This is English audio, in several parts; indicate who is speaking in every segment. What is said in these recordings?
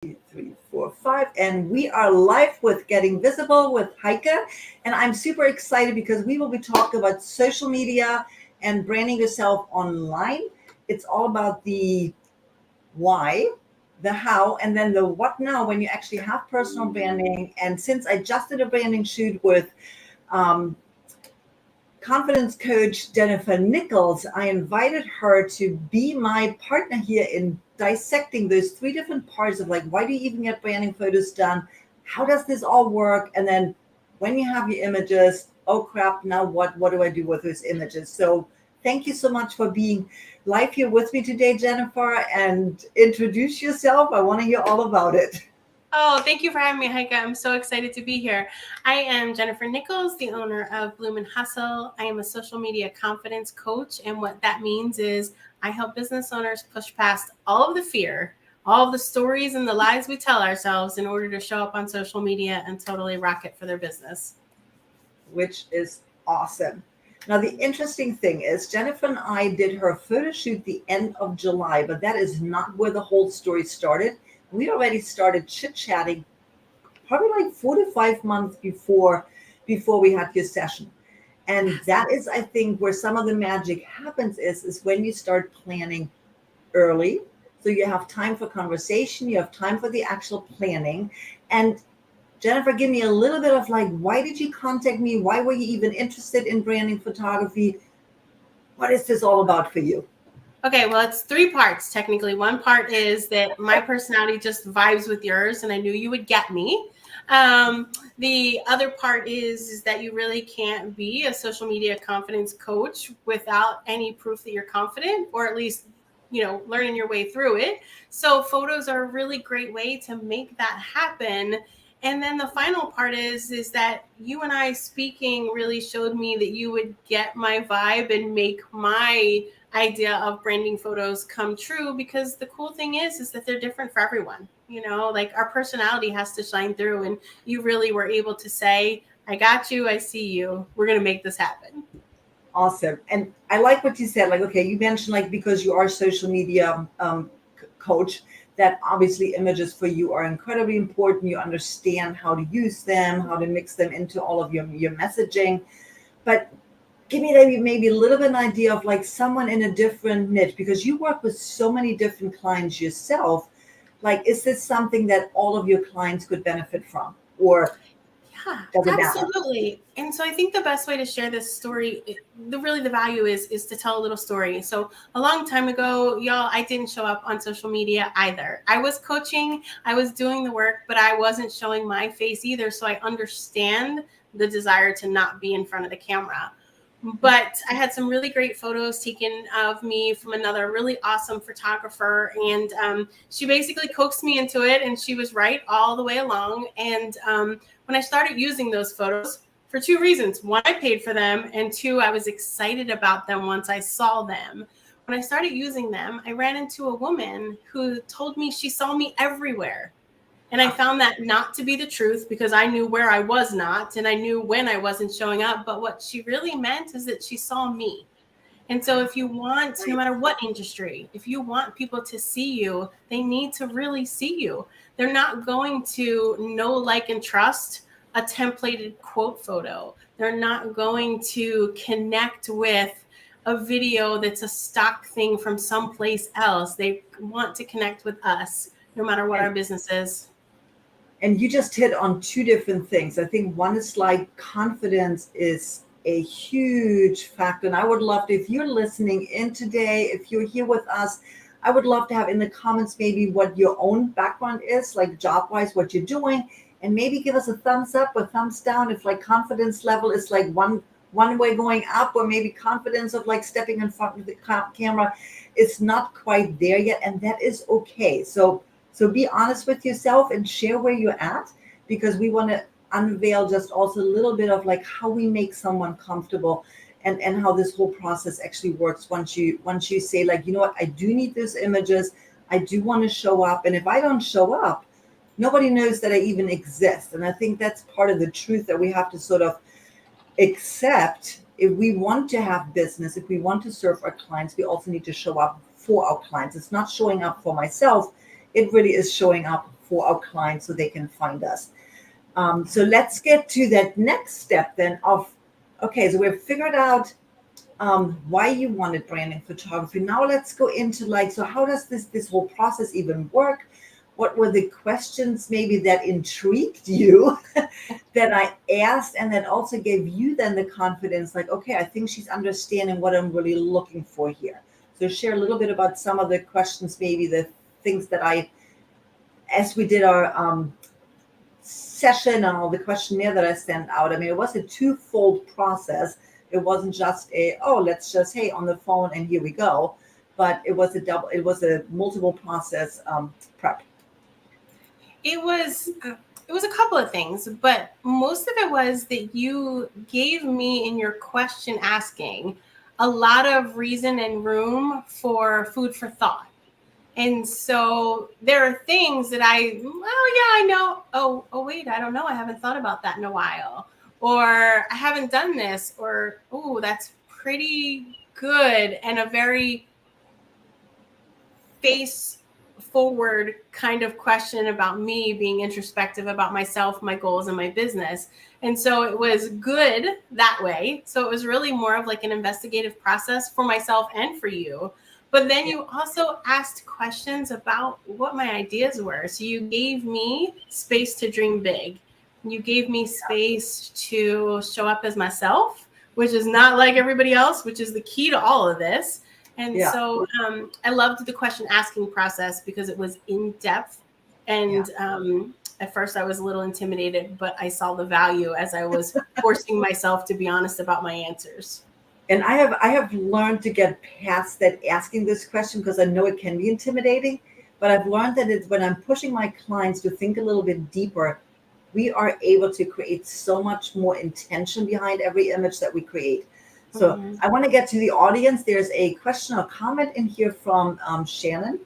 Speaker 1: Three, four, five, and we are live with Getting Visible with Heike. And I'm super excited because we will be talking about social media and branding yourself online. It's all about the why, the how, and then the what now when you actually have personal branding. And since I just did a branding shoot with um, confidence coach Jennifer Nichols, I invited her to be my partner here in dissecting those three different parts of like, why do you even get branding photos done? How does this all work? And then when you have your images, oh crap, now what do I do with those images? So thank you so much for being live here with me today, Jennifer, and introduce yourself. I want to hear all about it.
Speaker 2: Oh, thank you for having me, Heike. I'm so excited to be here. I am Jennifer Nichols, the owner of Bloom and Hustle. I am a social media confidence coach, and what that means is I help business owners push past all of the fear, all of the stories and the lies we tell ourselves in order to show up on social media and totally rock it for their business.
Speaker 1: Which is awesome. Now, the interesting thing is Jennifer and I did her photo shoot the end of July, but that is not where the whole story started. We already started chit-chatting probably like 4 to 5 months before we had your session. And that is, I think, where some of the magic happens is when you start planning early. So you have time for conversation, you have time for the actual planning. And Jennifer, give me a little bit of like, why did you contact me? Why were you even interested in branding photography? What is this all about for you?
Speaker 2: Okay, well, it's three parts technically. One part is that my personality just vibes with yours, and I knew you would get me. The other part is that you really can't be a social media confidence coach without any proof that you're confident, or at least learning your way through it. So photos are a really great way to make that happen. And then the final part is that you and I speaking really showed me that you would get my vibe and make my idea of branding photos come true, because the cool thing is that they're different for everyone. Like our personality has to shine through, and you really were able to say, I got you, I see you, we're going to make this happen.
Speaker 1: Awesome. And I like what you said. Like, okay, you mentioned like because you are a social media coach, that obviously images for you are incredibly important. You understand how to use them, how to mix them into all of your messaging. But give me maybe a little bit an idea of like someone in a different niche, because you work with so many different clients yourself. Like, is this something that all of your clients could benefit from, or
Speaker 2: Yeah,
Speaker 1: does it matter?
Speaker 2: absolutely. And so I think the best way to share this story, the value is to tell a little story. So a long time ago, y'all, I didn't show up on social media either. I was coaching, I was doing the work, but I wasn't showing my face either. So I understand the desire to not be in front of the camera. But I had some really great photos taken of me from another really awesome photographer. And she basically coaxed me into it. And she was right all the way along. And when I started using those photos, for two reasons. One, I paid for them. And two, I was excited about them once I saw them. When I started using them, I ran into a woman who told me she saw me everywhere. And I found that not to be the truth, because I knew where I was not, and I knew when I wasn't showing up. But what she really meant is that she saw me. And so if you want, no matter what industry, if you want people to see you, they need to really see you. They're not going to know, like, and trust a templated quote photo. They're not going to connect with a video that's a stock thing from someplace else. They want to connect with us, no matter what our business is.
Speaker 1: And you just hit on two different things. I think one is like confidence is a huge factor. And I would love to, if you're listening in today, if you're here with us, I would love to have in the comments maybe what your own background is, like job wise, what you're doing, and maybe give us a thumbs up or thumbs down if like confidence level is like one way going up, or maybe confidence of like stepping in front of the camera is not quite there yet, and that is okay. So be honest with yourself and share where you're at, because we want to unveil just also a little bit of like how we make someone comfortable, and how this whole process actually works once you say like, you know what, I do need those images. I do want to show up. And if I don't show up, nobody knows that I even exist. And I think that's part of the truth that we have to sort of accept. If we want to have business, if we want to serve our clients, we also need to show up for our clients. It's not showing up for myself. It really is showing up for our clients so they can find us. So let's get to that next step then of, okay, so we've figured out why you wanted branding photography. Now let's go into like, so how does this whole process even work? What were the questions maybe that intrigued you that I asked and that also gave you then the confidence, like, okay, I think she's understanding what I'm really looking for here. So share a little bit about some of the questions, maybe the things that as we did our session and all the questionnaire that I sent out. I mean, it was a twofold process. It wasn't just let's just, hey, on the phone and here we go. But it was a multiple process prep.
Speaker 2: It was a couple of things, but most of it was that you gave me in your question asking a lot of reason and room for food for thought. And so there are things that I know. Oh, wait, I don't know. I haven't thought about that in a while. Or I haven't done this. Or, oh, that's pretty good. And a very face forward kind of question about me, being introspective about myself, my goals, and my business. And so it was good that way. So it was really more of like an investigative process for myself and for you. But then you also asked questions about what my ideas were. So you gave me space to dream big. You gave me space to show up as myself, which is not like everybody else, which is the key to all of this. And so I loved the question asking process because it was in depth. And at first I was a little intimidated, but I saw the value as I was forcing myself to be honest about my answers.
Speaker 1: And I have learned to get past that asking this question because I know it can be intimidating, but I've learned that it's when I'm pushing my clients to think a little bit deeper, we are able to create so much more intention behind every image that we create. So I want to get to the audience. There's a question or comment in here from Shannon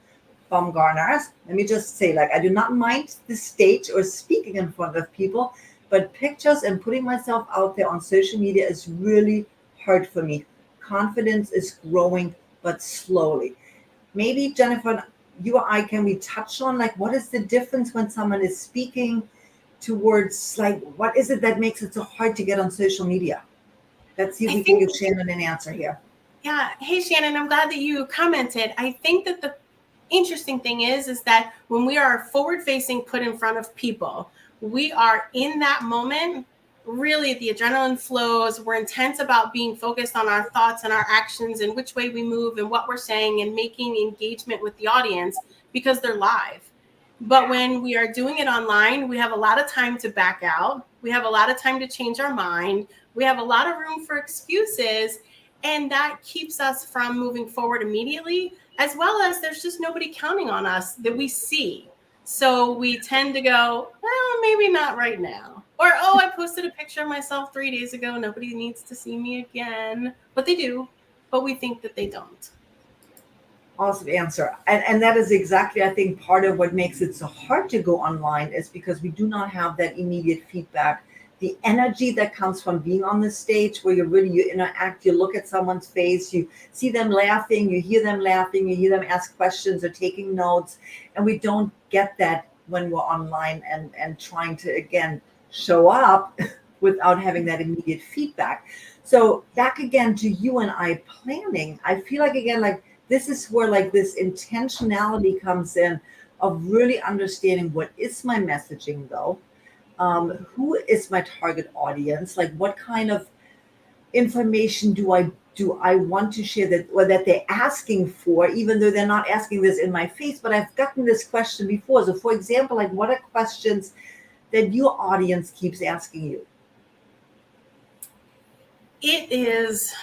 Speaker 1: from Garners. Let me just say, like, I do not mind the stage or speaking in front of people, but pictures and putting myself out there on social media is really hard for me. Confidence is growing, but slowly. Maybe Jennifer, you or I, can we touch on like what is the difference when someone is speaking towards like what is it that makes it so hard to get on social media? Let's see if we can give Shannon an answer here.
Speaker 2: Yeah. Hey, Shannon, I'm glad that you commented. I think that the interesting thing is that when we are forward facing, put in front of people, we are in that moment. Really, the adrenaline flows. We're intense about being focused on our thoughts and our actions and which way we move and what we're saying and making engagement with the audience because they're live. But when we are doing it online, we have a lot of time to back out. We have a lot of time to change our mind. We have a lot of room for excuses. And that keeps us from moving forward immediately, as well as there's just nobody counting on us that we see. So we tend to go, well, maybe not right now. Or, oh, I posted a picture of myself 3 days ago. Nobody needs to see me again. But they do. But we think that they don't.
Speaker 1: Awesome answer. And that is exactly, I think, part of what makes it so hard to go online is because we do not have that immediate feedback. The energy that comes from being on the stage where you interact, you look at someone's face, you see them laughing, you hear them laughing, you hear them ask questions or taking notes. And we don't get that when we're online and trying to, again, show up without having that immediate feedback. So back again to you and I planning, I feel like, again, like this is where like this intentionality comes in of really understanding what is my messaging though. Who is my target audience? Like what kind of information do I want to share that or that they're asking for, even though they're not asking this in my face, but I've gotten this question before. So for example, like what are questions that your audience keeps asking you?
Speaker 2: It is,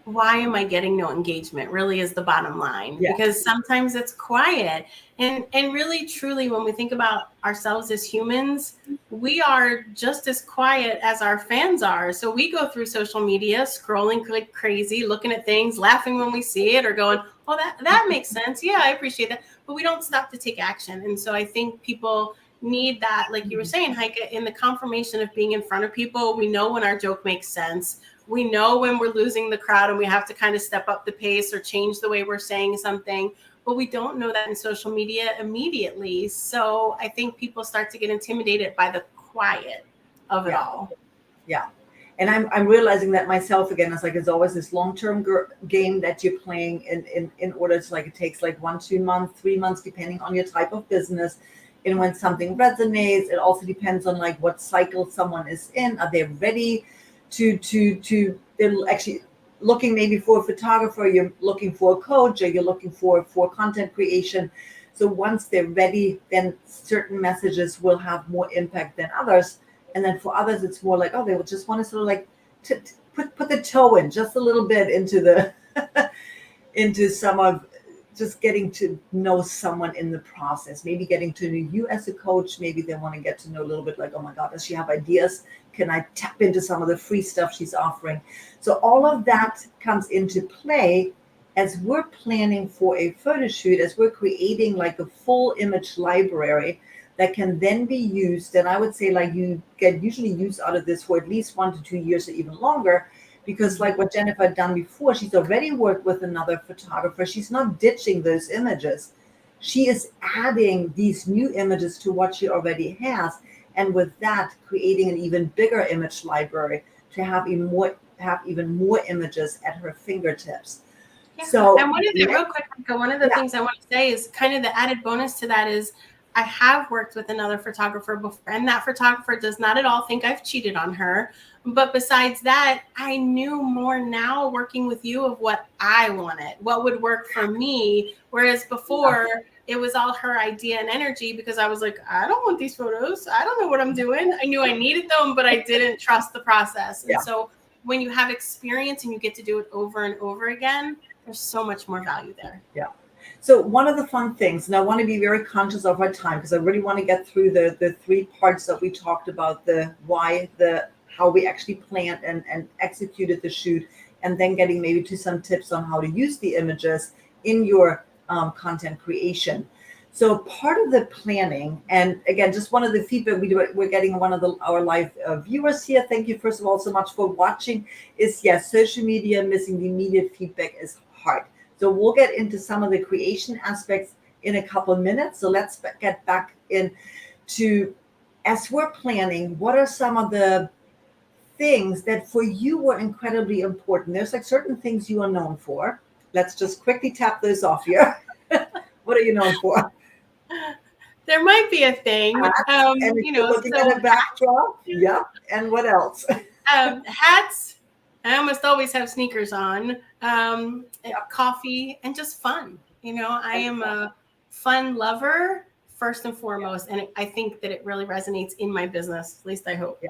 Speaker 2: why am I getting no engagement? Really is the bottom line.
Speaker 1: Yeah.
Speaker 2: Because sometimes it's quiet. And really, truly, when we think about ourselves as humans, we are just as quiet as our fans are. So we go through social media, scrolling like crazy, looking at things, laughing when we see it, or going, oh, that makes sense. Yeah, I appreciate that. But we don't stop to take action. And so I think people need that, like you were saying, Heike, in the confirmation of being in front of people. We know when our joke makes sense. We know when we're losing the crowd and we have to kind of step up the pace or change the way we're saying something. but we don't know that in social media immediately. So I think people start to get intimidated by the quiet of it all.
Speaker 1: Yeah. And I'm realizing that myself again. It's like it's always this long-term game that you're playing in order to, like, it takes like 1-2 months, 3 months, depending on your type of business. And when something resonates, it also depends on like what cycle someone is in. Are they ready to they're actually looking maybe for a photographer, you're looking for a coach, or you're looking for content creation. So once they're ready, then certain messages will have more impact than others. And then for others, it's more like, oh, they will just want to sort of like put the toe in just a little bit into the into some of just getting to know someone in the process, maybe getting to know you as a coach. Maybe they want to get to know a little bit like, oh my God, does she have ideas? Can I tap into some of the free stuff she's offering? So all of that comes into play as we're planning for a photo shoot, as we're creating like a full image library that can then be used. And I would say like you get usually use out of this for at least 1 to 2 years or even longer. Because like what Jennifer had done before, she's already worked with another photographer. She's not ditching those images. She is adding these new images to what she already has. And with that, creating an even bigger image library to have even more images at her fingertips.
Speaker 2: Yeah.
Speaker 1: So,
Speaker 2: and real quick, one of the things I want to say is kind of the added bonus to that is I have worked with another photographer before, and that photographer does not at all think I've cheated on her. But besides that, I knew more now working with you of what I wanted, what would work for me. Whereas before, it was all her idea and energy, because I was like, I don't want these photos. I don't know what I'm doing. I knew I needed them, but I didn't trust the process. And so when you have experience and you get to do it over and over again, there's so much more value there.
Speaker 1: Yeah. So one of the fun things, and I want to be very conscious of our time because I really want to get through the 3 parts that we talked about, the why, the how we actually planned and executed the shoot, and then getting maybe to some tips on how to use the images in your content creation. So part of the planning, and again, just one of the feedback we're getting one of our live viewers here. Thank you, first of all, so much for watching. Is yes, social media missing the immediate feedback is hard. So we'll get into some of the creation aspects in a couple of minutes. So let's get back into, as we're planning, what are some of the things that for you were incredibly important? There's like certain things you are known for. Let's just quickly tap those off here. What are you known for?
Speaker 2: There might be a thing.
Speaker 1: And looking at a backdrop. Yeah. And what else?
Speaker 2: Hats. I almost always have sneakers on. Coffee and just fun. I am a fun lover first and foremost, and I think that it really resonates in my business. At least I hope.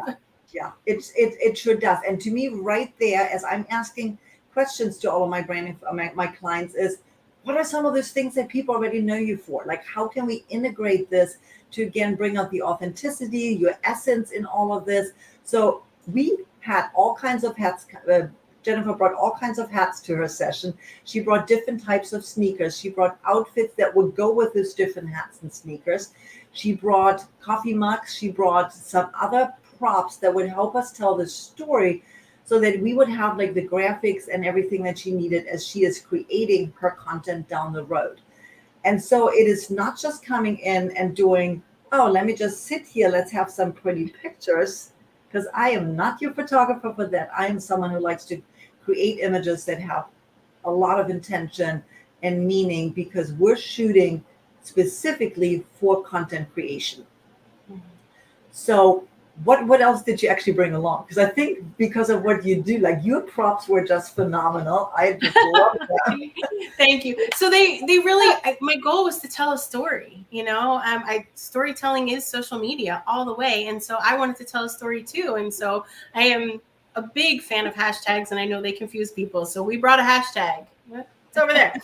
Speaker 1: Yeah. It sure does. And to me, right there, as I'm asking questions to all of my branding, my clients, is what are some of those things that people already know you for? Like, how can we integrate this to again bring out the authenticity, your essence in all of this? So we had all kinds of hats. Jennifer brought all kinds of hats to her session. She brought different types of sneakers. She brought outfits that would go with those different hats and sneakers. She brought coffee mugs. She brought some other props that would help us tell the story, so that we would have like the graphics and everything that she needed as she is creating her content down the road. And so it is not just coming in and doing, oh, let me just sit here, let's have some pretty pictures, because I am not your photographer for that. I am someone who likes to create images that have a lot of intention and meaning, because we're shooting specifically for content creation. So what else did you actually bring along? Because I think because of what you do, like your props were just phenomenal. I just love that.
Speaker 2: Thank you. So they really, my goal was to tell a story. Storytelling is social media all the way, and so I wanted to tell a story too. And so I am a big fan of hashtags, and I know they confuse people. So we brought a hashtag. It's over there.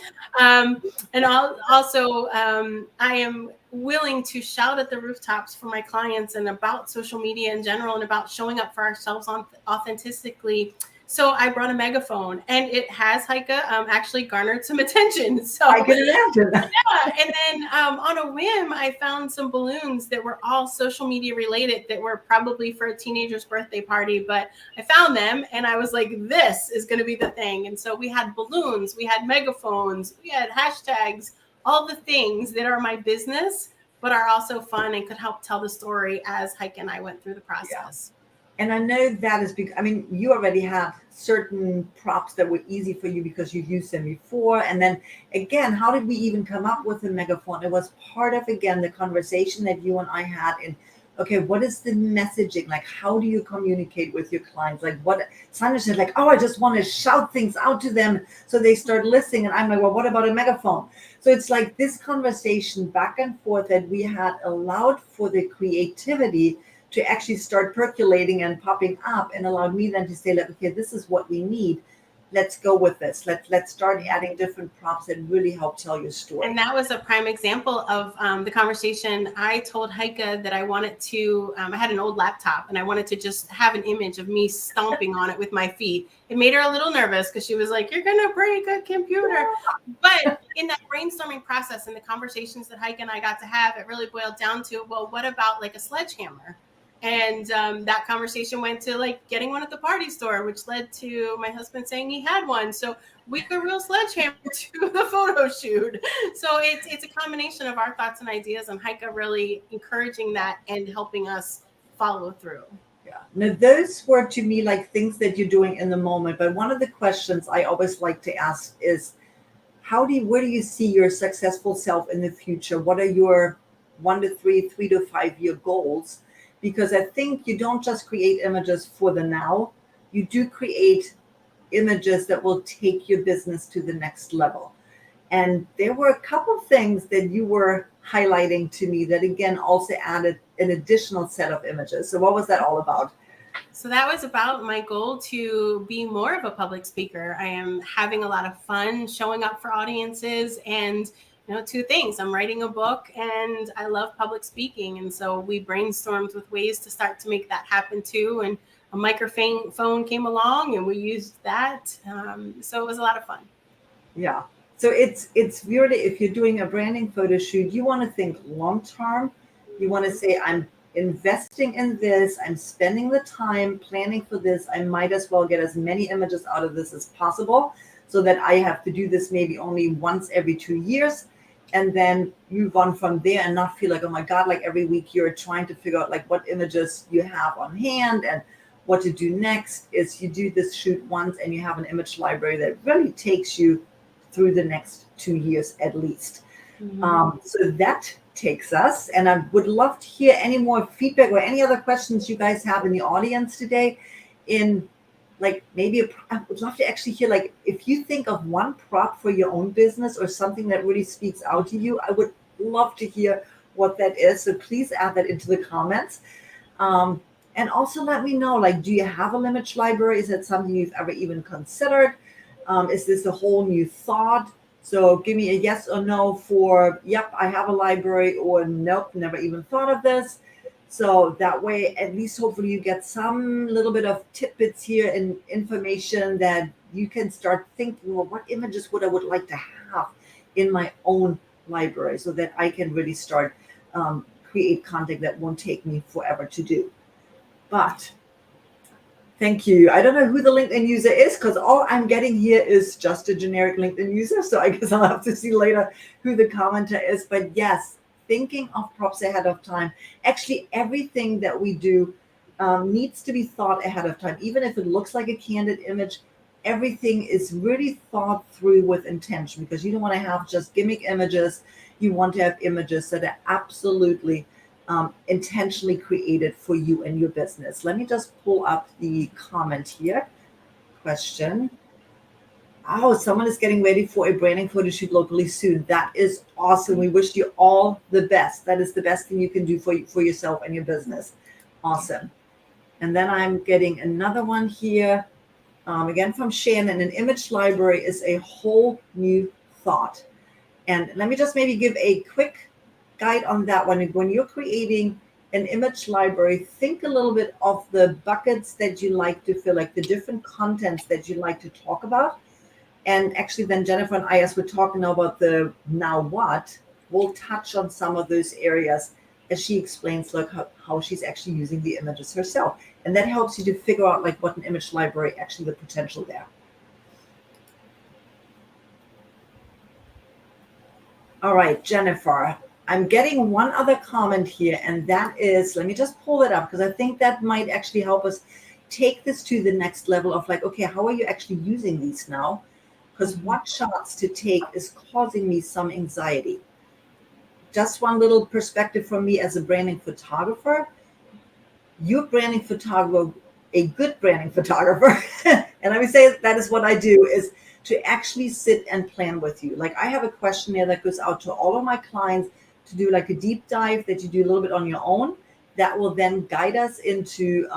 Speaker 2: And also, I am willing to shout at the rooftops for my clients and about social media in general and about showing up for ourselves authentically. So I brought a megaphone, and it has, Heike, actually garnered some attention. So
Speaker 1: I can imagine.
Speaker 2: Yeah. And then on a whim, I found some balloons that were all social media related that were probably for a teenager's birthday party. But I found them, and I was like, this is going to be the thing. And so we had balloons, we had megaphones, we had hashtags, all the things that are my business, but are also fun and could help tell the story as Heike and I went through the process.
Speaker 1: And I know that is because, I mean, you already had certain props that were easy for you because you've used them before. And then again, how did we even come up with the megaphone? It was part of, again, the conversation that you and I had in, okay, what is the messaging? Like, how do you communicate with your clients? Like what Sandra said, like, oh, I just want to shout things out to them so they start listening. And I'm like, well, what about a megaphone? So it's like this conversation back and forth that we had allowed for the creativity to actually start percolating and popping up, and allowed me then to say, like, okay, this is what we need. Let's go with this. Let's start adding different props that really help tell your story.
Speaker 2: And that was a prime example of the conversation. I told Heike that I wanted to, I had an old laptop and I wanted to just have an image of me stomping on it with my feet. It made her a little nervous because she was like, you're going to break a computer. But in that brainstorming process and the conversations that Heike and I got to have, it really boiled down to, well, what about like a sledgehammer? And that conversation went to like getting one at the party store, which led to my husband saying he had one. So we could real sledgehammer to the photo shoot. So it's a combination of our thoughts and ideas, and Heike really encouraging that and helping us follow through.
Speaker 1: Yeah. Now, those were to me like things that you're doing in the moment. But one of the questions I always like to ask is, where do you see your successful self in the future? What are your 1 to 3, 3 to 5 year goals? Because I think you don't just create images for the now, you do create images that will take your business to the next level. And there were a couple things that you were highlighting to me that again also added an additional set of images. So what was that all about?
Speaker 2: So that was about my goal to be more of a public speaker. I am having a lot of fun showing up for audiences, and two things. I'm writing a book and I love public speaking. And so we brainstormed with ways to start to make that happen too. And a microphone came along and we used that. So it was a lot of fun.
Speaker 1: Yeah. So it's really, if you're doing a branding photo shoot, you want to think long term. You want to say, I'm investing in this. I'm spending the time planning for this. I might as well get as many images out of this as possible so that I have to do this maybe only once every 2 years. And then move on from there and not feel like, oh my God, like every week you're trying to figure out like what images you have on hand and what to do next. Is you do this shoot once and you have an image library that really takes you through the next 2 years at least. Mm-hmm. So that takes us, and I would love to hear any more feedback or any other questions you guys have in the audience today. In like I would love to actually hear, like, if you think of one prop for your own business or something that really speaks out to you, I would love to hear what that is. So please add that into the comments. And also let me know, like, do you have an image library? Is that something you've ever even considered? Is this a whole new thought? So give me a yes or no for, yep, I have a library, or nope, never even thought of this. So that way, at least hopefully you get some little bit of tidbits here and information that you can start thinking, well, what images would like to have in my own library so that I can really start create content that won't take me forever to do. But thank you. I don't know who the LinkedIn user is because all I'm getting here is just a generic LinkedIn user. So I guess I'll have to see later who the commenter is. But yes, thinking of props ahead of time. Actually, everything that we do needs to be thought ahead of time. Even if it looks like a candid image, everything is really thought through with intention, because you don't want to have just gimmick images. You want to have images that are absolutely intentionally created for you and your business. Let me just pull up the comment here. Question. Oh, someone is getting ready for a branding photo shoot locally soon. That is awesome. We wish you all the best. That is the best thing you can do for yourself and your business. Awesome. And then I'm getting another one here. Again from Shannon. An image library is a whole new thought. And let me just maybe give a quick guide on that one. When you're creating an image library, think a little bit of the buckets that you like to fill, like the different contents that you like to talk about. And actually then Jennifer and I, as we're talking now about the now what, we'll touch on some of those areas as she explains like how she's actually using the images herself. And that helps you to figure out like what an image library, actually the potential there. All right, Jennifer, I'm getting one other comment here, and that is, let me just pull it up because I think that might actually help us take this to the next level of like, okay, how are you actually using these now? Because what shots to take is causing me some anxiety. Just one little perspective from me as a branding photographer. You're branding photographer, a good branding photographer, and let me say that is what I do, is to actually sit and plan with you. Like I have a questionnaire that goes out to all of my clients to do like a deep dive that you do a little bit on your own. That will then guide us into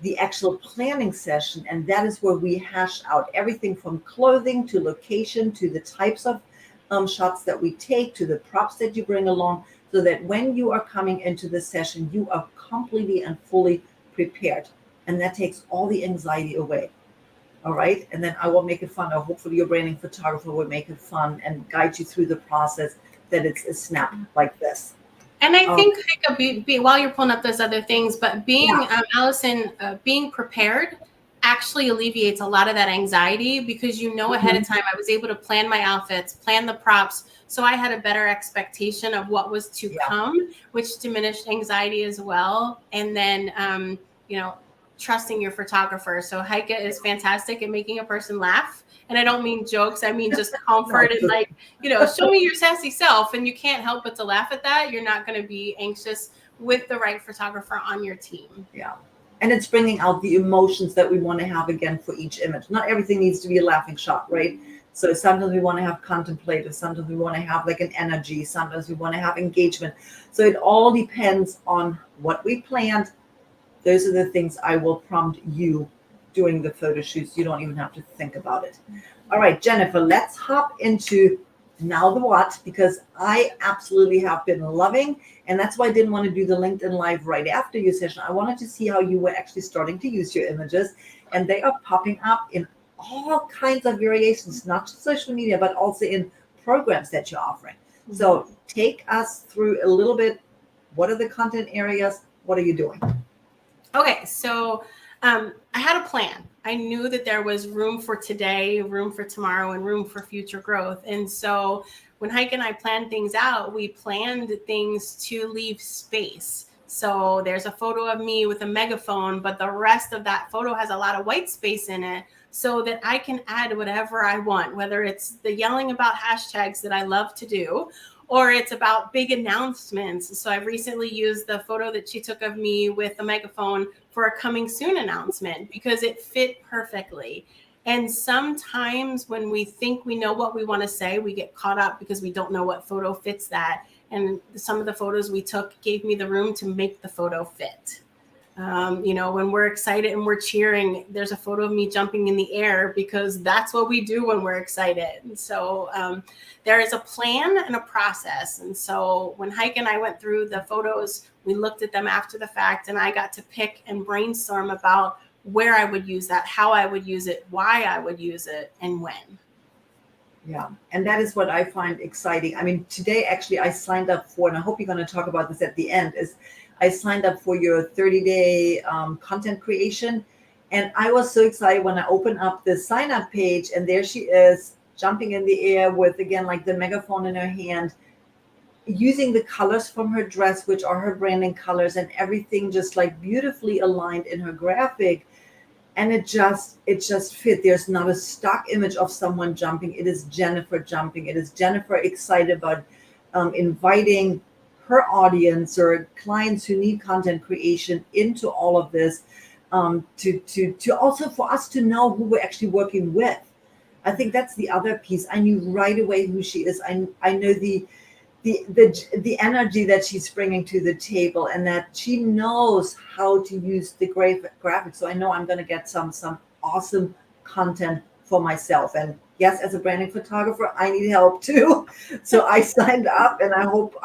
Speaker 1: the actual planning session, and that is where we hash out everything from clothing to location to the types of shots that we take to the props that you bring along, so that when you are coming into the session, you are completely and fully prepared. And that takes all the anxiety away. All right. And then I will make it fun, or hopefully your branding photographer will make it fun and guide you through the process that it's a snap like this.
Speaker 2: And I think while you're pulling up those other things, but being Allison, being prepared actually alleviates a lot of that anxiety, because ahead of time I was able to plan my outfits, plan the props, so I had a better expectation of what was to come, which diminished anxiety as well. And then trusting your photographer. So Heike is fantastic at making a person laugh. And I don't mean jokes. I mean just comfort and show me your sassy self. And you can't help but to laugh at that. You're not going to be anxious with the right photographer on your team.
Speaker 1: Yeah. And it's bringing out the emotions that we want to have again for each image. Not everything needs to be a laughing shot, right? So sometimes we want to have contemplative, sometimes we want to have like an energy, sometimes we want to have engagement. So it all depends on what we planned. Those are the things I will prompt you doing the photo shoots. You don't even have to think about it. All right, Jennifer, let's hop into now the what, because I absolutely have been loving, and that's why I didn't want to do the LinkedIn Live right after your session. I wanted to see how you were actually starting to use your images, and they are popping up in all kinds of variations, not just social media, but also in programs that you're offering. Mm-hmm. So take us through a little bit. What are the content areas? What are you doing?
Speaker 2: Okay, so I had a plan. I knew that there was room for today, room for tomorrow, and room for future growth. And so when Heike and I planned things out, we planned things to leave space. So there's a photo of me with a megaphone, but the rest of that photo has a lot of white space in it, so that I can add whatever I want, whether it's the yelling about hashtags that I love to do, or it's about big announcements. So I've recently used the photo that she took of me with a megaphone for a coming soon announcement, because it fit perfectly. And sometimes when we think we know what we want to say, we get caught up because we don't know what photo fits that. And some of the photos we took gave me the room to make the photo fit. When we're excited and we're cheering, there's a photo of me jumping in the air, because that's what we do when we're excited. And so there is a plan and a process. And so when Heike and I went through the photos, we looked at them after the fact, and I got to pick and brainstorm about where I would use that, how I would use it, why I would use it, and when.
Speaker 1: Yeah. And that is what I find exciting. I mean, today, actually, I signed up for, and I hope you're going to talk about this at the end, is I signed up for your 30-day content creation. And I was so excited when I opened up the sign up page, and there she is jumping in the air with, again, like the megaphone in her hand, using the colors from her dress, which are her branding colors, and everything just like beautifully aligned in her graphic. And it just fit. There's not a stock image of someone jumping. It is Jennifer jumping. It is Jennifer excited about inviting her audience or clients who need content creation into all of this, to also for us to know who we're actually working with. I think that's the other piece. I knew right away who she is. I know the energy that she's bringing to the table, and that she knows how to use the graphics. So I know I'm going to get some awesome content for myself. And yes, as a branding photographer, I need help too. So I signed up, and I hope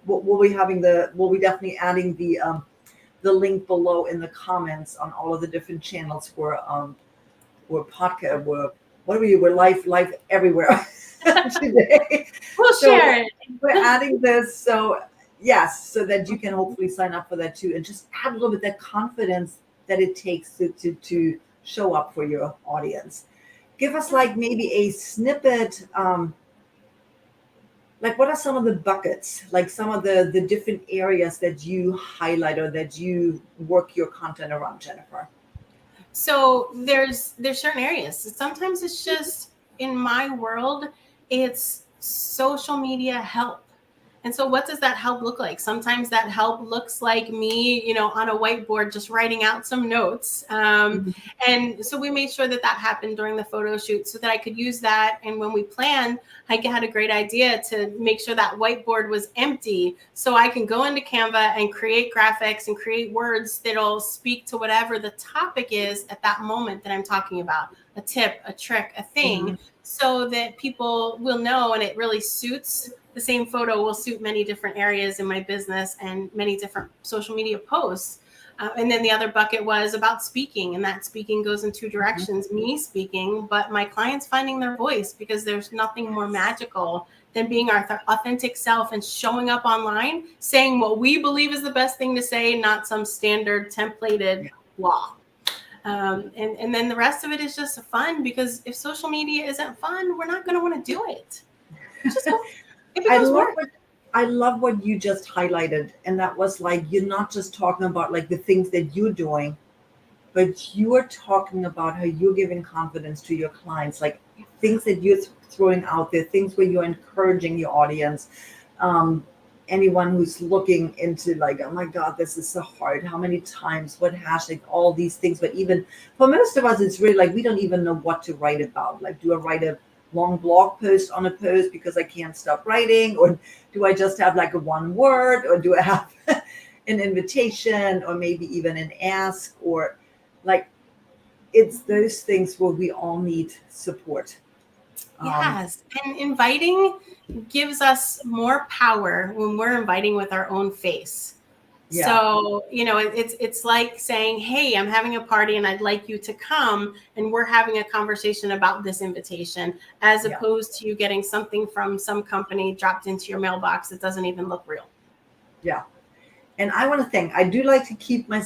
Speaker 1: we'll be definitely adding the link below in the comments on all of the different channels we're podcast, we're live everywhere today.
Speaker 2: We'll share it.
Speaker 1: We're adding this, so yes, so that you can hopefully sign up for that too, and just add a little bit that confidence that it takes to show up for your audience. Give us like maybe a snippet like what are some of the buckets, like some of the different areas that you highlight or that you work your content around, Jennifer?
Speaker 2: So there's certain areas. Sometimes it's just in my world, it's social media help. And so what does that help look like? Sometimes that help looks like me, on a whiteboard, just writing out some notes.
Speaker 1: Mhm.
Speaker 2: And so we made sure that that happened during the photo shoot so that I could use that. And when we planned, Heike had a great idea to make sure that whiteboard was empty so I can go into Canva and create graphics and create words that'll speak to whatever the topic is at that moment that I'm talking about, a tip, a trick, a thing,
Speaker 1: Mhm.
Speaker 2: so that people will know, and it really suits. The same photo will suit many different areas in my business and many different social media posts. And then the other bucket was about speaking, and that speaking goes in two
Speaker 1: Mhm.
Speaker 2: directions: me speaking, but my clients finding their voice, because there's nothing more magical than being our authentic self and showing up online, saying what we believe is the best thing to say, not some standard templated
Speaker 1: Yeah.
Speaker 2: law. And then the rest of it is just fun, because if social media isn't fun, we're not going to want to do it. Just go. It
Speaker 1: I
Speaker 2: becomes
Speaker 1: love
Speaker 2: work.
Speaker 1: what I love what you just highlighted, and that was like you're not just talking about like the things that you're doing, but you are talking about how you're giving confidence to your clients, like things that you're throwing out there, things where you're encouraging your audience. Um, Anyone who's looking into like, oh my God, this is so hard. How many times? What hashtag? All these things. But even for most of us, it's really like we don't even know what to write about. Like, do I write a long blog post on a post because I can't stop writing, or do I just have like a one word, or do I have an invitation, or maybe even an ask, or like it's those things where we all need support. Um,
Speaker 2: Yes. And inviting gives us more power when we're inviting with our own face.
Speaker 1: yeah,
Speaker 2: So, it's like saying, "Hey, I'm having a party and I'd like you to come, and we're having a conversation about this invitation," as
Speaker 1: yeah,
Speaker 2: opposed to you getting something from some company dropped into your mailbox that doesn't even look real.
Speaker 1: yeah. And I want to thank, I do like to keep my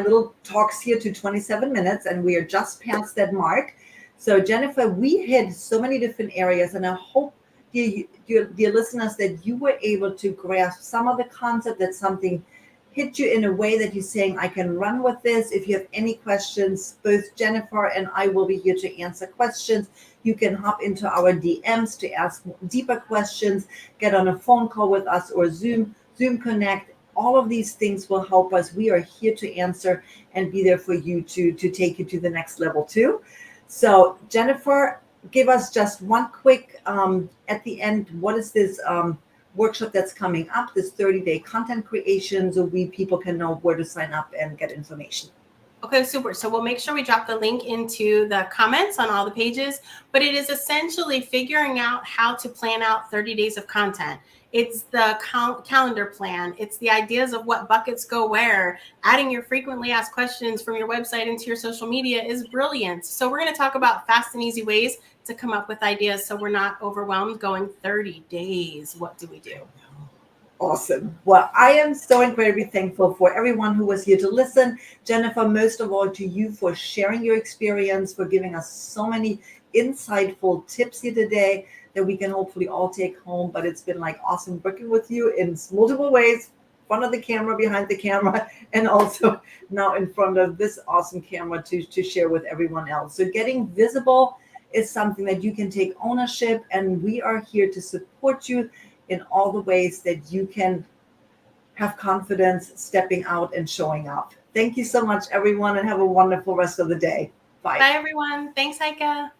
Speaker 1: little talks here to 27 minutes, and we are just past that mark. So, Jennifer, we hit so many different areas, and I hope, dear listeners, that you were able to grasp some of the concept, that something hit you in a way that you're saying, I can run with this. If you have any questions, both Jennifer and I will be here to answer questions. You can hop into our DMs to ask deeper questions, get on a phone call with us, or Zoom Connect. All of these things will help us. We are here to answer and be there for you to take you to the next level too. So, Jennifer, give us just one quick at the end. What is this workshop that's coming up? This 30-day content creation, so we people can know where to sign up and get information.
Speaker 2: Okay, super. So we'll make sure we drop the link into the comments on all the pages, but it is essentially figuring out how to plan out 30 days of content. It's the calendar plan. It's the ideas of what buckets go where. Adding your frequently asked questions from your website into your social media is brilliant. So we're going to talk about fast and easy ways to come up with ideas so we're not overwhelmed going 30 days. What do we do?
Speaker 1: Awesome. Well, I am so incredibly thankful for everyone who was here to listen. Jennifer, most of all, to you for sharing your experience, for giving us so many insightful tips here today that we can hopefully all take home. But it's been like awesome working with you in multiple ways, front of the camera, behind the camera, and also now in front of this awesome camera to share with everyone else. So getting visible is something that you can take ownership, and we are here to support you in all the ways that you can have confidence stepping out and showing up. Thank you so much, everyone, and have a wonderful rest of the day. Bye.
Speaker 2: Bye, everyone. Thanks, Heike.